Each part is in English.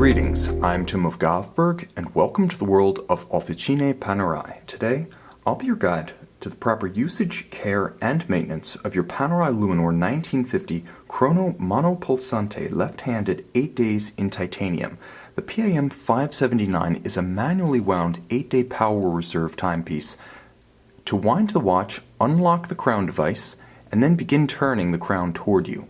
Greetings, I'm Tim of Govberg, and welcome to the world of Officine Panerai. Today, I'll be your guide to the proper usage, care, and maintenance of your Panerai Luminor 1950 Chrono Monopulsante Left-Handed 8 days in titanium. The PAM 579 is a manually wound 8-day power reserve timepiece. To wind the watch, unlock the crown device, and then begin turning the crown toward you.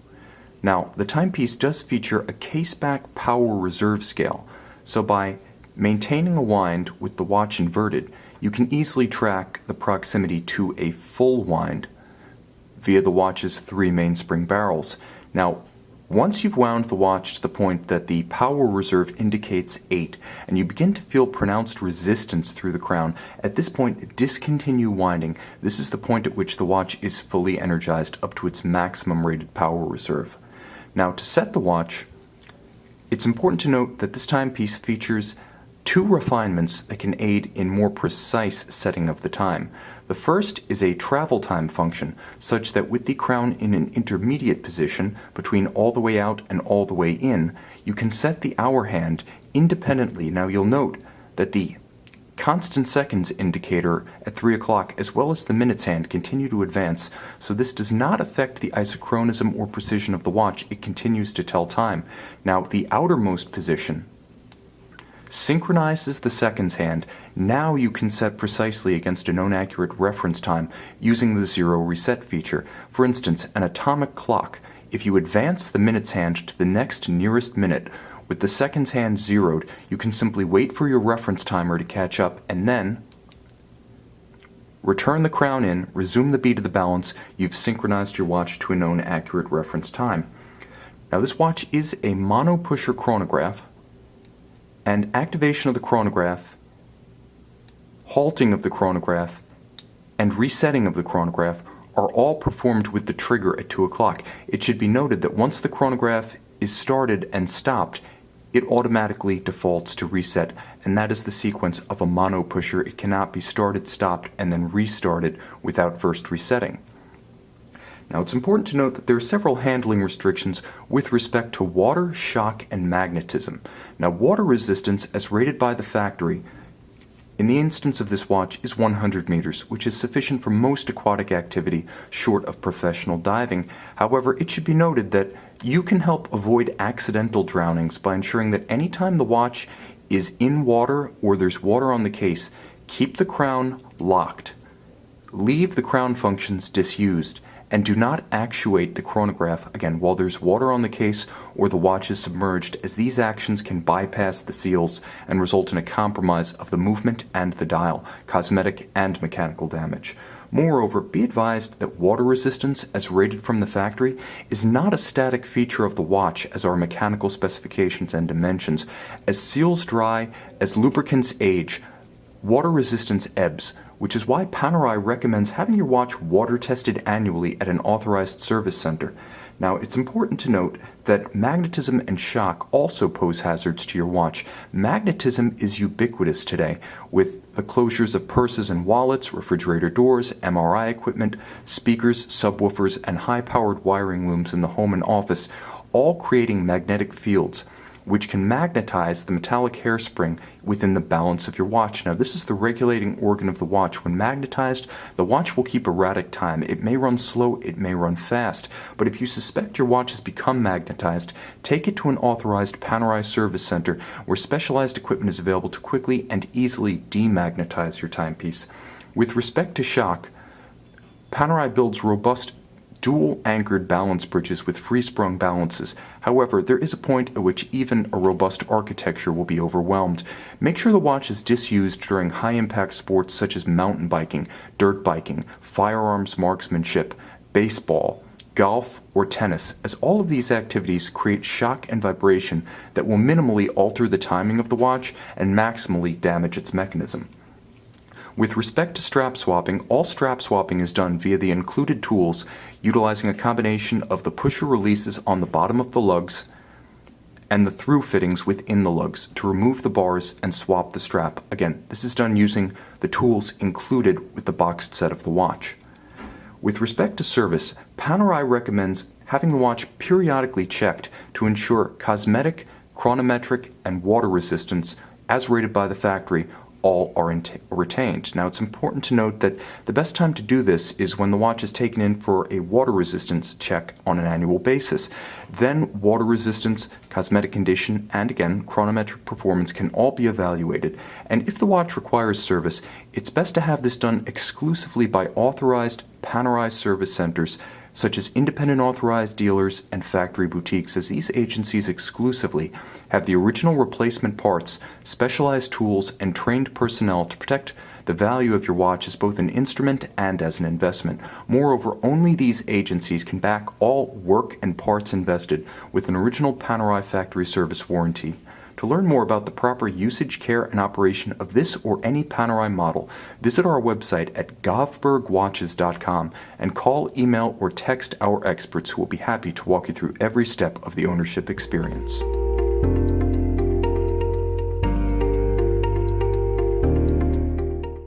Now, the timepiece does feature a case-back power reserve scale, so by maintaining a wind with the watch inverted, you can easily track the proximity to a full wind via the watch's 3 mainspring barrels. Now, once you've wound the watch to the point that the power reserve indicates 8, and you begin to feel pronounced resistance through the crown, at this point, discontinue winding. This is the point at which the watch is fully energized up to its maximum rated power reserve. Now, to set the watch, it's important to note that this timepiece features 2 refinements that can aid in more precise setting of the time. The first is a travel time function, such that with the crown in an intermediate position between all the way out and all the way in, you can set the hour hand independently. Now, you'll note that the constant seconds indicator at 3 o'clock as well as the minutes hand continue to advance, so this does not affect the isochronism or precision of the watch. It continues to tell time. Now, the outermost position synchronizes the seconds hand. Now you can set precisely against a known accurate reference time using the zero reset feature. For instance, an atomic clock, if you advance the minutes hand to the next nearest minute with the seconds hand zeroed, you can simply wait for your reference timer to catch up and then return the crown in, resume the beat of the balance. You've synchronized your watch to a known accurate reference time. Now, this watch is a mono-pusher chronograph, and activation of the chronograph, halting of the chronograph, and resetting of the chronograph are all performed with the trigger at 2 o'clock. It should be noted that once the chronograph is started and stopped, it automatically defaults to reset, and that is the sequence of a mono pusher. It cannot be started, stopped, and then restarted without first resetting. Now, it's important to note that there are several handling restrictions with respect to water, shock, and magnetism. Now, water resistance, as rated by the factory, in the instance of this watch, is 100 meters, which is sufficient for most aquatic activity short of professional diving. However, it should be noted that you can help avoid accidental drownings by ensuring that anytime the watch is in water or there's water on the case, keep the crown locked. Leave the crown functions disused, and do not actuate the chronograph, again, while there's water on the case or the watch is submerged, as these actions can bypass the seals and result in a compromise of the movement and the dial, cosmetic and mechanical damage. Moreover, be advised that water resistance, as rated from the factory, is not a static feature of the watch, as are mechanical specifications and dimensions. As seals dry, as lubricants age, water resistance ebbs, which is why Panerai recommends having your watch water tested annually at an authorized service center. Now, it's important to note that magnetism and shock also pose hazards to your watch. Magnetism is ubiquitous today, with the closures of purses and wallets, refrigerator doors, MRI equipment, speakers, subwoofers, and high-powered wiring looms in the home and office, all creating magnetic fields which can magnetize the metallic hairspring within the balance of your watch. Now, this is the regulating organ of the watch. When magnetized, the watch will keep erratic time. It may run slow, it may run fast, but if you suspect your watch has become magnetized, take it to an authorized Panerai service center where specialized equipment is available to quickly and easily demagnetize your timepiece. With respect to shock, Panerai builds robust dual-anchored balance bridges with free-sprung balances. However, there is a point at which even a robust architecture will be overwhelmed. Make sure the watch is disused during high-impact sports such as mountain biking, dirt biking, firearms marksmanship, baseball, golf, or tennis, as all of these activities create shock and vibration that will minimally alter the timing of the watch and maximally damage its mechanism. With respect to strap swapping, all strap swapping is done via the included tools, utilizing a combination of the pusher releases on the bottom of the lugs and the through fittings within the lugs to remove the bars and swap the strap. Again, this is done using the tools included with the boxed set of the watch. With respect to service, Panerai recommends having the watch periodically checked to ensure cosmetic, chronometric, and water resistance, as rated by the factory, all are retained. Now, it's important to note that the best time to do this is when the watch is taken in for a water resistance check on an annual basis. Then water resistance, cosmetic condition, and again, chronometric performance can all be evaluated. And if the watch requires service, it's best to have this done exclusively by authorized Panerai service centers, such as independent authorized dealers and factory boutiques, as these agencies exclusively have the original replacement parts, specialized tools, and trained personnel to protect the value of your watch as both an instrument and as an investment. Moreover, only these agencies can back all work and parts invested with an original Panerai factory service warranty. To learn more about the proper usage, care, and operation of this or any Panerai model, visit our website at govbergwatches.com and call, email, or text our experts who will be happy to walk you through every step of the ownership experience.